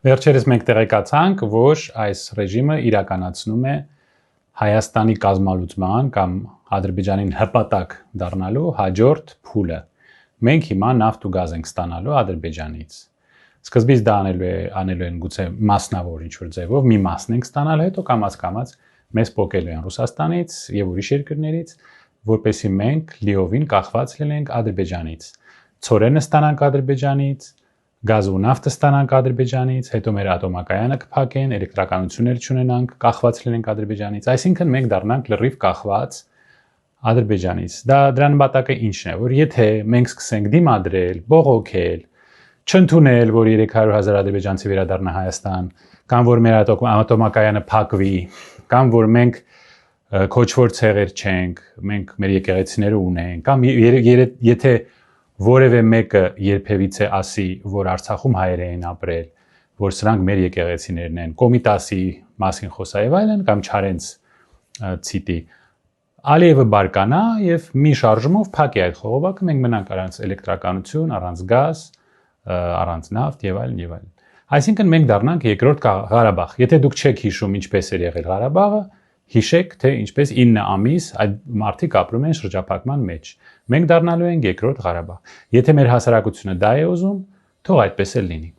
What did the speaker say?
Վերջերս մենք տեղեկացանք, որ այս ռեժիմը իրականացնում է Հայաստանի կազմալուծման կամ Ադրբեջանին հպատակ դառնալու հաջորդ փուլը։ Մենք հիմա նավթ ու գազ ենք ստանալու Ադրբեջանից։ Սկզբից դա անելու են գուցե մասնավոր ինչ-որ ձևով, մի մասն ենք ստանալ, հետո կամաց-կամաց մեզ պոկելու են Ռուսաստանից եւ ուրիշ երկրներից, որպեսզի մենք լիովին կախված լինենք Ադրբեջանից։ Ցորենը ստանանք Ադրբեջանից, գազը ու նավթը ստանանք Ադրբեջանից, հետո մեր ատոմակայանը կփակեն, էլեկտրականություններ չունենանք, կախված լինենք Ադրբեջանից, այսինքն մենք դառնանք լրիվ կախված Ադրբեջանից։ Դրա նպատակը ինչն է, որ եթե մենք սկսենք դիմադրել, բողոքել, չընդունել, որ 300,000 ադրբեջանցի վերադառնա Հայաստան, կամ որ մեր ատոմակայանը փակվի, կամ որ մենք քոչվոր ցեղեր չենք, մենք մեր եկեղեցիները ունենք, կամ եթե որևէ մեկը երբևիցե ասի, որ Արցախում հայեր են ապրել, որ սրանք մեր եկեղեցիներն են, Կոմիտասի մասին խոսա եւ այլն, կամ Չարենց ցիտի, Ալիևը բարկանա եւ մի շարժումով փակի այդ խողովակը, մենք մնանք առանց էլեկտրականություն, առանց գազ, առանց նավթ եւ այլն եւ այլն։ Այսինքն մենք դառնանք երկրորդ Ղարաբաղ։ Եթե դուք չեք հիշում ինչպես էր եղել Ղարաբաղը, հիշեք, թե ինչպես 9 ամիս այդ մարդիկ ապրում են շրջափակման մեջ։ Մենք դառնալու ենք երկրորդ Ղարաբաղ։ Եթե մեր հասարակությունը դա է ուզում, թող այդպես էլ լինի։